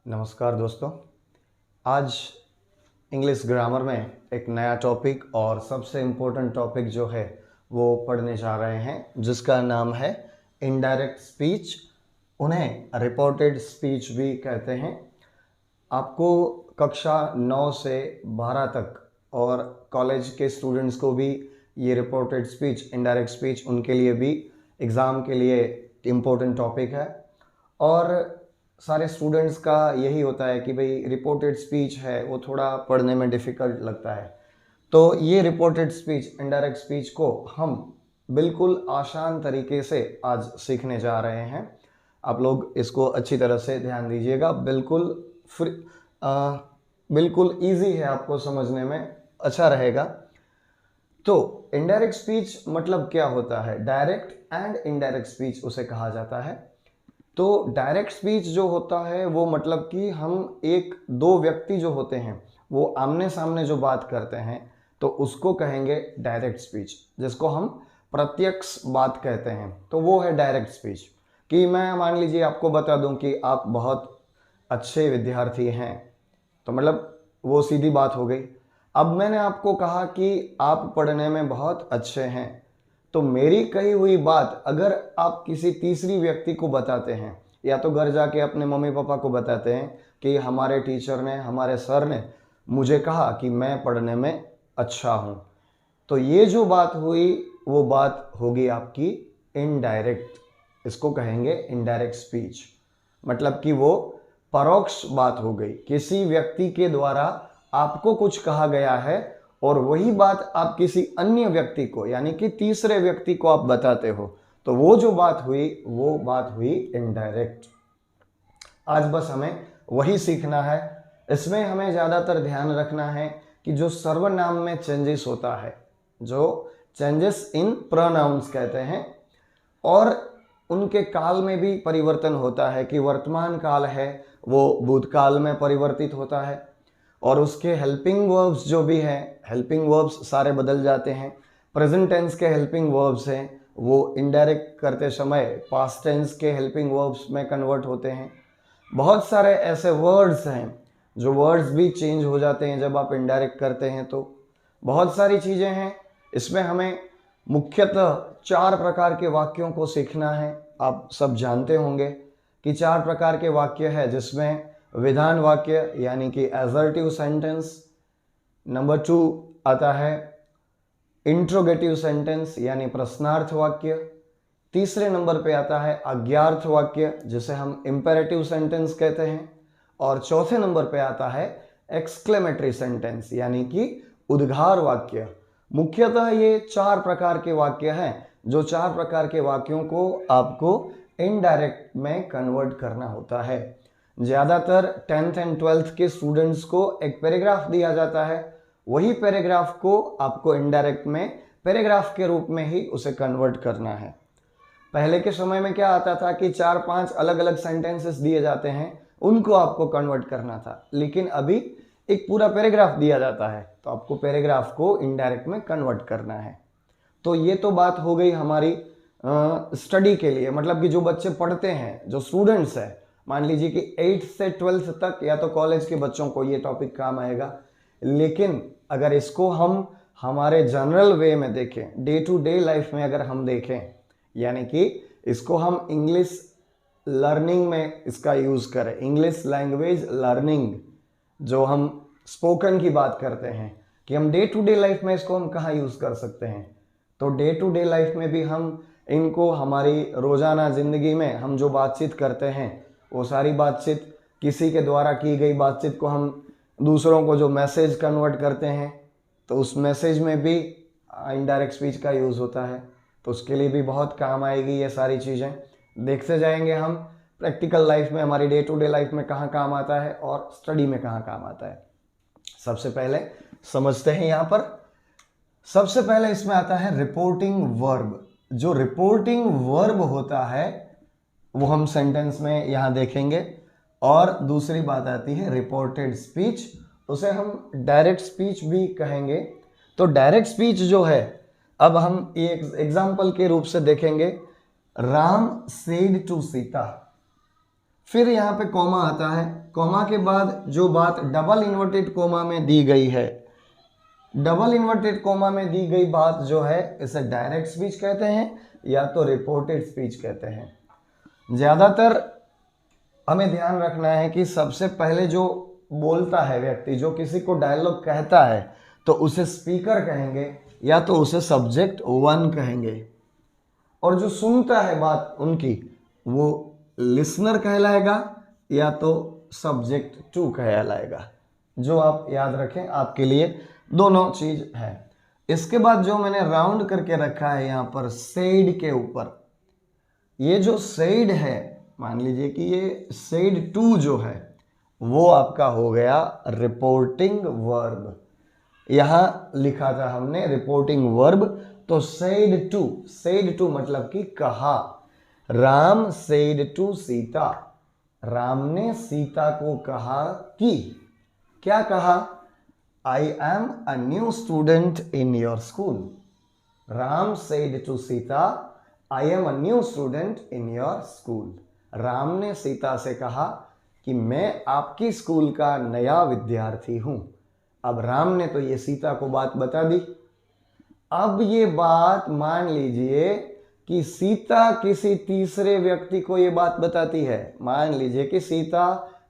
नमस्कार दोस्तों। आज इंग्लिश ग्रामर में एक नया टॉपिक और सबसे इम्पोर्टेंट टॉपिक जो है वो पढ़ने जा रहे हैं, जिसका नाम है इनडायरेक्ट स्पीच। उन्हें रिपोर्टेड स्पीच भी कहते हैं। आपको कक्षा 9 से 12 तक और कॉलेज के स्टूडेंट्स को भी ये रिपोर्टेड स्पीच, इनडायरेक्ट स्पीच उनके लिए भी एग्ज़ाम के लिए इम्पोर्टेंट टॉपिक है। और सारे स्टूडेंट्स का यही होता है कि भाई रिपोर्टेड स्पीच है वो थोड़ा पढ़ने में डिफ़िकल्ट लगता है। तो ये रिपोर्टेड स्पीच, इनडायरेक्ट स्पीच को हम बिल्कुल आसान तरीके से आज सीखने जा रहे हैं। आप लोग इसको अच्छी तरह से ध्यान दीजिएगा। बिल्कुल ईजी है, आपको समझने में अच्छा रहेगा। तो इनडायरेक्ट स्पीच मतलब क्या होता है? डायरेक्ट एंड इनडायरेक्ट स्पीच उसे कहा जाता है। तो डायरेक्ट स्पीच जो होता है वो मतलब कि हम एक दो व्यक्ति जो होते हैं वो आमने सामने जो बात करते हैं तो उसको कहेंगे डायरेक्ट स्पीच, जिसको हम प्रत्यक्ष बात कहते हैं। तो वो है डायरेक्ट स्पीच। कि मैं मान लीजिए आपको बता दूं कि आप बहुत अच्छे विद्यार्थी हैं, तो मतलब वो सीधी बात हो गई। अब मैंने आपको कहा कि आप पढ़ने में बहुत अच्छे हैं, तो मेरी कही हुई बात अगर आप किसी तीसरी व्यक्ति को बताते हैं या तो घर जाके अपने मम्मी पापा को बताते हैं कि हमारे टीचर ने, हमारे सर ने मुझे कहा कि मैं पढ़ने में अच्छा हूँ, तो ये जो बात हुई वो बात होगी आपकी इनडायरेक्ट। इसको कहेंगे इनडायरेक्ट स्पीच। मतलब कि वो परोक्ष बात हो गई, किसी व्यक्ति के द्वारा आपको कुछ कहा गया है और वही बात आप किसी अन्य व्यक्ति को, यानी कि तीसरे व्यक्ति को आप बताते हो, तो वो जो बात हुई वो बात हुई इनडायरेक्ट। आज बस हमें वही सीखना है। इसमें हमें ज़्यादातर ध्यान रखना है कि जो सर्वनाम में चेंजेस होता है, जो चेंजेस इन प्रोनाउंस कहते हैं, और उनके काल में भी परिवर्तन होता है कि वर्तमान काल है वो भूतकाल में परिवर्तित होता है, और उसके हेल्पिंग वर्ब्स जो भी हैं, हेल्पिंग वर्ब्स सारे बदल जाते हैं। प्रेजेंट टेंस के हेल्पिंग वर्ब्स हैं वो इनडायरेक्ट करते समय पास्ट टेंस के हेल्पिंग वर्ब्स में कन्वर्ट होते हैं। बहुत सारे ऐसे वर्ड्स हैं जो वर्ड्स भी चेंज हो जाते हैं जब आप इनडायरेक्ट करते हैं। तो बहुत सारी चीज़ें हैं। इसमें हमें मुख्यतः 4 प्रकार के वाक्यों को सीखना है। आप सब जानते होंगे कि 4 प्रकार के वाक्य है, जिसमें विधान वाक्य यानी कि एसर्टिव सेंटेंस, नंबर 2 आता है इंट्रोगेटिव सेंटेंस यानी प्रश्नार्थ वाक्य, तीसरे नंबर पे आता है अज्ञार्थ वाक्य जिसे हम इंपेरेटिव सेंटेंस कहते हैं, और चौथे नंबर पे आता है एक्सक्लेमेटरी सेंटेंस यानी कि उद्गार वाक्य। मुख्यतः ये 4 प्रकार के वाक्य हैं, जो 4 प्रकार के वाक्यों को आपको इनडायरेक्ट में कन्वर्ट करना होता है। ज़्यादातर 10th एंड 12th के स्टूडेंट्स को एक पैराग्राफ दिया जाता है, वही पैराग्राफ को आपको इनडायरेक्ट में पैराग्राफ के रूप में ही उसे कन्वर्ट करना है। पहले के समय में क्या आता था कि 4-5 अलग अलग सेंटेंसेस दिए जाते हैं, उनको आपको कन्वर्ट करना था, लेकिन अभी एक पूरा पैराग्राफ दिया जाता है, तो आपको पैराग्राफ को इनडायरेक्ट में कन्वर्ट करना है। तो ये तो बात हो गई हमारी स्टडी के लिए, मतलब कि जो बच्चे पढ़ते हैं, जो स्टूडेंट्स हैं, मान लीजिए कि 8th से 12th तक या तो कॉलेज के बच्चों को ये टॉपिक काम आएगा। लेकिन अगर इसको हम हमारे जनरल वे में देखें, डे टू डे लाइफ में अगर हम देखें, यानी कि इसको हम इंग्लिश लर्निंग में इसका यूज़ करें, इंग्लिश लैंग्वेज लर्निंग, जो हम स्पोकन की बात करते हैं कि हम डे टू डे लाइफ में इसको हम कहाँ यूज़ कर सकते हैं, तो डे टू डे लाइफ में भी हम इनको हमारी रोज़ाना ज़िंदगी में हम जो बातचीत करते हैं वो सारी बातचीत, किसी के द्वारा की गई बातचीत को हम दूसरों को जो मैसेज कन्वर्ट करते हैं, तो उस मैसेज में भी इनडायरेक्ट स्पीच का यूज़ होता है। तो उसके लिए भी बहुत काम आएगी ये सारी चीज़ें। देखते जाएंगे हम प्रैक्टिकल लाइफ में, हमारी डे टू डे लाइफ में कहाँ काम आता है और स्टडी में कहाँ काम आता है। सबसे पहले समझते हैं यहाँ पर। सबसे पहले इसमें आता है रिपोर्टिंग वर्ब। जो रिपोर्टिंग वर्ब होता है वो हम सेंटेंस में यहाँ देखेंगे। और दूसरी बात आती है रिपोर्टेड स्पीच, उसे हम डायरेक्ट स्पीच भी कहेंगे। तो डायरेक्ट स्पीच जो है, अब हम एक एग्जाम्पल के रूप से देखेंगे। राम सेड टू सीता, फिर यहाँ पे कॉमा आता है, कॉमा के बाद जो बात डबल इन्वर्टेड कॉमा में दी गई है, डबल इन्वर्टेड कॉमा में दी गई बात जो है इसे डायरेक्ट स्पीच कहते हैं या तो रिपोर्टेड स्पीच कहते हैं। ज़्यादातर हमें ध्यान रखना है कि सबसे पहले जो बोलता है व्यक्ति, जो किसी को डायलॉग कहता है, तो उसे स्पीकर कहेंगे या तो उसे सब्जेक्ट 1 कहेंगे, और जो सुनता है बात उनकी वो लिसनर कहलाएगा या तो सब्जेक्ट 2 कहलाएगा। जो आप याद रखें, आपके लिए दोनों चीज है। इसके बाद जो मैंने राउंड करके रखा है यहाँ पर सेड के ऊपर, ये जो सेड है, मान लीजिए कि ये सेड 2 जो है वो आपका हो गया रिपोर्टिंग वर्ब। यहाँ लिखा था हमने रिपोर्टिंग वर्ब, तो सेड टू मतलब कि कहा। राम सेड टू सीता, राम ने सीता को कहा कि, क्या कहा? I am a new student in your school. Ram said to Sita, I am a new student in your school. Ram ने सीता से कहा कि मैं आपकी स्कूल का नया विद्यार्थी हूं। अब राम ने तो ये सीता को बात बता दी। अब ये बात मान लीजिए कि सीता किसी तीसरे व्यक्ति को ये बात बताती है। मान लीजिए कि सीता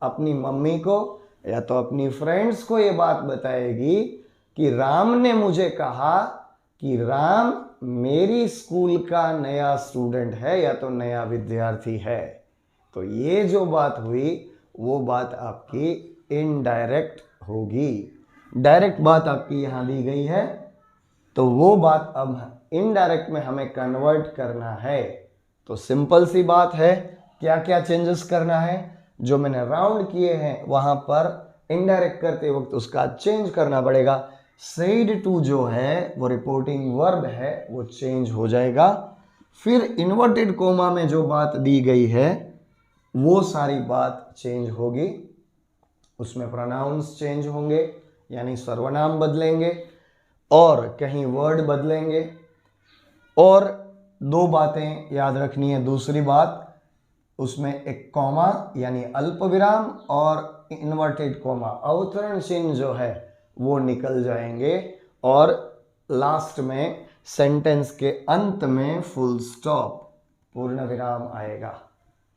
अपनी मम्मी को या तो अपनी फ्रेंड्स को ये बात बताएगी कि राम ने मुझे कहा कि राम मेरी स्कूल का नया स्टूडेंट है या तो नया विद्यार्थी है। तो ये जो बात हुई वो बात आपकी इनडायरेक्ट होगी। डायरेक्ट बात आपकी यहाँ दी गई है, तो वो बात अब इनडायरेक्ट में हमें कन्वर्ट करना है। तो सिंपल सी बात है, क्या क्या चेंजेस करना है, जो मैंने राउंड किए हैं वहां पर इनडायरेक्ट करते वक्त उसका चेंज करना पड़ेगा। सेड टू जो है वो रिपोर्टिंग वर्ब है, वो चेंज हो जाएगा। फिर इन्वर्टेड कोमा में जो बात दी गई है वो सारी बात चेंज होगी। उसमें प्रोनाउंस चेंज होंगे, यानी सर्वनाम बदलेंगे और कहीं वर्ड बदलेंगे। और 2 बातें याद रखनी है। दूसरी बात, उसमें एक कॉमा यानी अल्प विराम और इन्वर्टेड कॉमा अवतरण चिन्ह जो है वो निकल जाएंगे, और लास्ट में सेंटेंस के अंत में फुल स्टॉप पूर्ण विराम आएगा।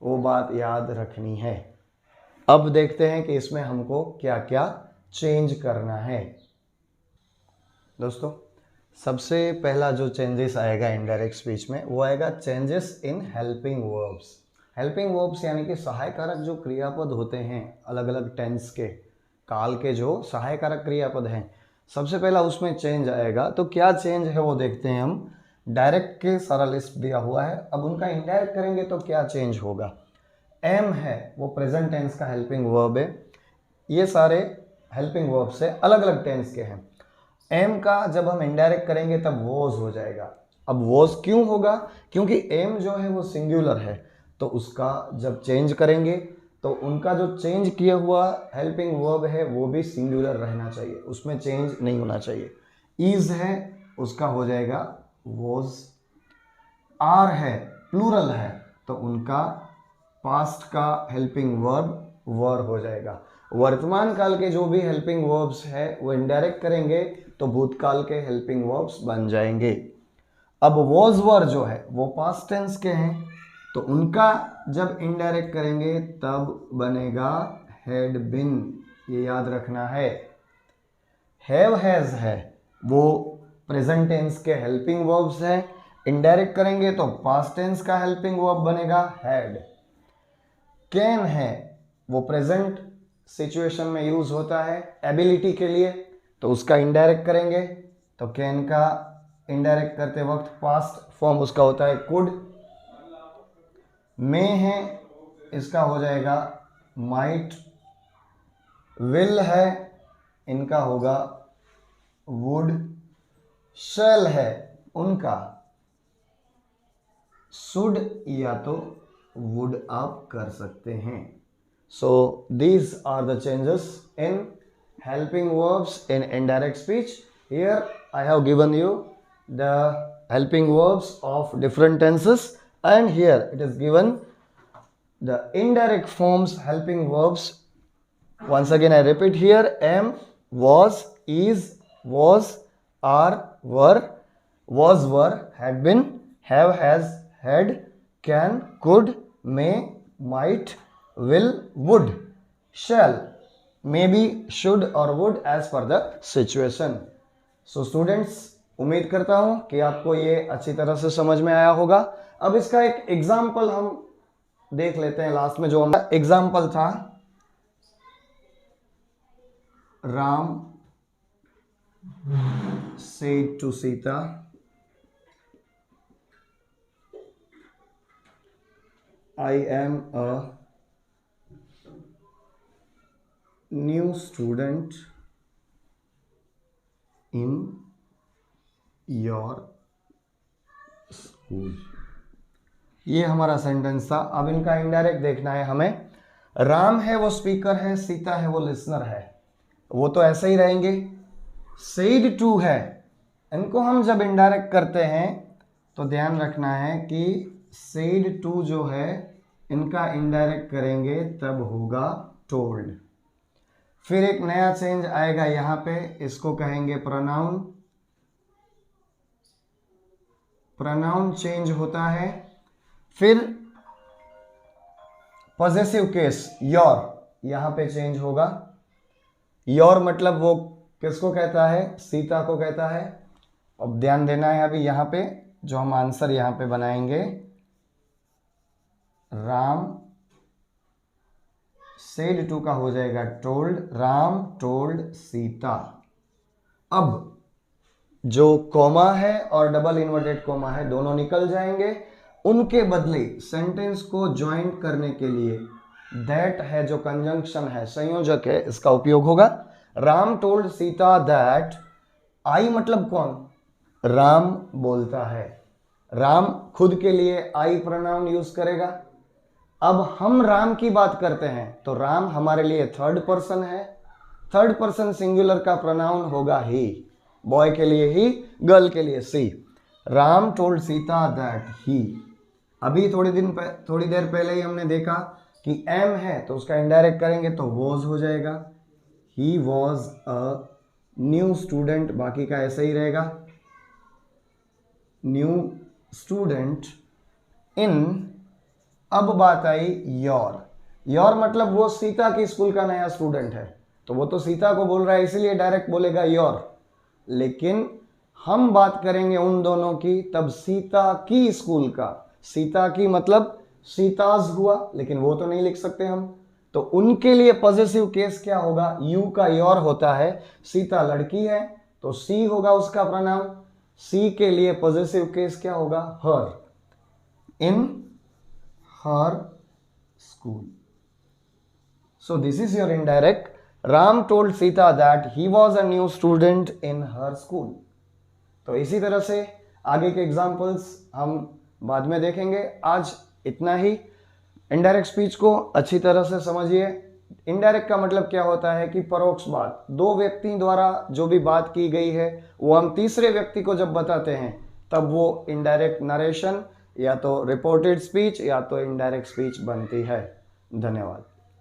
वो बात याद रखनी है। अब देखते हैं कि इसमें हमको क्या क्या चेंज करना है। दोस्तों, सबसे पहला जो चेंजेस आएगा इनडायरेक्ट स्पीच में वो आएगा changes in helping verbs. Helping verbs यानी कि सहायकारक जो क्रियापद होते हैं अलग अलग टेंस के, काल के जो सहायकारक क्रियापद हैं, सबसे पहला उसमें चेंज आएगा। तो क्या चेंज है वो देखते हैं हम। डायरेक्ट के सारा लिस्ट दिया हुआ है, अब उनका इनडायरेक्ट करेंगे तो क्या चेंज होगा। एम है वो प्रेजेंट टेंस का हेल्पिंग वर्ब है। ये सारे हेल्पिंग वर्ब से अलग अलग टेंस के हैं। एम का जब हम इनडायरेक्ट करेंगे तब वॉज हो जाएगा। अब वॉज क्यों होगा? क्योंकि एम जो है वो सिंगुलर है, तो उसका जब चेंज करेंगे तो उनका जो चेंज किया हुआ हेल्पिंग वर्ब है वो भी सिंगुलर रहना चाहिए, उसमें चेंज नहीं होना चाहिए। ईज है उसका हो जाएगा वॉज। आर है प्लूरल है, तो उनका पास्ट का हेल्पिंग वर्ब वर हो जाएगा। वर्तमान काल के जो भी हेल्पिंग वर्ब्स है वो इनडायरेक्ट करेंगे तो भूतकाल के हेल्पिंग वर्ब्स बन जाएंगे। अब वॉज वर जो है वो पास्ट टेंस के हैं, तो उनका जब इनडायरेक्ट करेंगे तब बनेगा हैड बिन। ये याद रखना है। हैव हैज है वो प्रेजेंट टेंस के हेल्पिंग वर्ब्स हैं, इनडायरेक्ट करेंगे तो पास्ट टेंस का हेल्पिंग वर्ब बनेगा हैड। कैन है वो प्रेजेंट सिचुएशन में यूज होता है एबिलिटी के लिए, तो उसका इनडायरेक्ट करेंगे तो कैन का इनडायरेक्ट करते वक्त पास्ट फॉर्म उसका होता है कुड। मे है इसका हो जाएगा माइट। विल है इनका होगा वुड। शैल है उनका शुड या तो वुड आप कर सकते हैं। So these are the changes in helping verbs in indirect speech. Here I have given you the helping verbs of different tenses, and here it is given the indirect forms helping verbs, once again I repeat here, am, was, is, was, are, were, was, were, had been, have, has, had, can, could, may, might, will, would, shall, maybe, should और would as per the situation. So students, उम्मीद करता हूं कि आपको ये अच्छी तरह से समझ में आया होगा. अब इसका एक एग्जाम्पल हम देख लेते हैं. लास्ट में जो एग्जाम्पल था, Ram said to Sita, I am a new student in your school. ये हमारा सेंटेंस था. अब इनका इनडायरेक्ट देखना है हमें. राम है वो स्पीकर है, सीता है वो लिसनर है, वो तो ऐसे ही रहेंगे. सेड टू है, इनको हम जब इनडायरेक्ट करते हैं तो ध्यान रखना है कि सेड टू जो है इनका इनडायरेक्ट करेंगे तब होगा टोल्ड. फिर एक नया चेंज आएगा यहां पे, इसको कहेंगे प्रोनाउन. प्रोनाउन चेंज होता है. फिर पॉजेसिव केस योर, यहां पे चेंज होगा. योर मतलब वो किसको कहता है? सीता को कहता है. अब ध्यान देना है अभी यहां पे जो हम आंसर यहां पे बनाएंगे, राम सेड टू का हो जाएगा टोल्ड. राम टोल्ड सीता. अब जो कॉमा है और डबल इन्वर्टेड कॉमा है दोनों निकल जाएंगे. उनके बदले सेंटेंस को ज्वाइंट करने के लिए दैट है जो कंजंक्शन है, संयोजक है, इसका उपयोग होगा. Ram told Sita that. I मतलब कौन? राम बोलता है. राम खुद के लिए आई प्रोनाउन यूज करेगा. अब हम राम की बात करते हैं तो राम हमारे लिए थर्ड पर्सन है. थर्ड पर्सन सिंगुलर का प्रोनाउन होगा ही. बॉय के लिए ही, गर्ल के लिए she. Ram told Sita that he. अभी थोड़ी देर पहले ही हमने देखा कि एम है तो उसका इनडायरेक्ट करेंगे तो वॉज हो जाएगा. ही वॉज अ न्यू स्टूडेंट, बाकी का ऐसा ही रहेगा. न्यू स्टूडेंट इन. अब बात आई योर. योर मतलब वो सीता की स्कूल का नया स्टूडेंट है तो वो तो सीता को बोल रहा है इसलिए डायरेक्ट बोलेगा योर. लेकिन हम बात करेंगे उन दोनों की तब सीता की स्कूल का. सीता की मतलब सीताज हुआ, लेकिन वो तो नहीं लिख सकते हम. तो उनके लिए पॉजेसिव केस क्या होगा? यू का योर होता है. सीता लड़की है तो सी होगा उसका प्रोनाउन. सी के लिए पॉजेसिव केस क्या होगा? Her. In her school. So this is your indirect. Ram told Sita that he was a new student in her school. तो इसी तरह से आगे के एग्जाम्पल्स हम बाद में देखेंगे. आज इतना ही. इनडायरेक्ट स्पीच को अच्छी तरह से समझिए. इनडायरेक्ट का मतलब क्या होता है कि परोक्ष बात. दो व्यक्ति द्वारा जो भी बात की गई है वो हम तीसरे व्यक्ति को जब बताते हैं तब वो इनडायरेक्ट नरेशन या तो रिपोर्टेड स्पीच या तो इनडायरेक्ट स्पीच बनती है. धन्यवाद.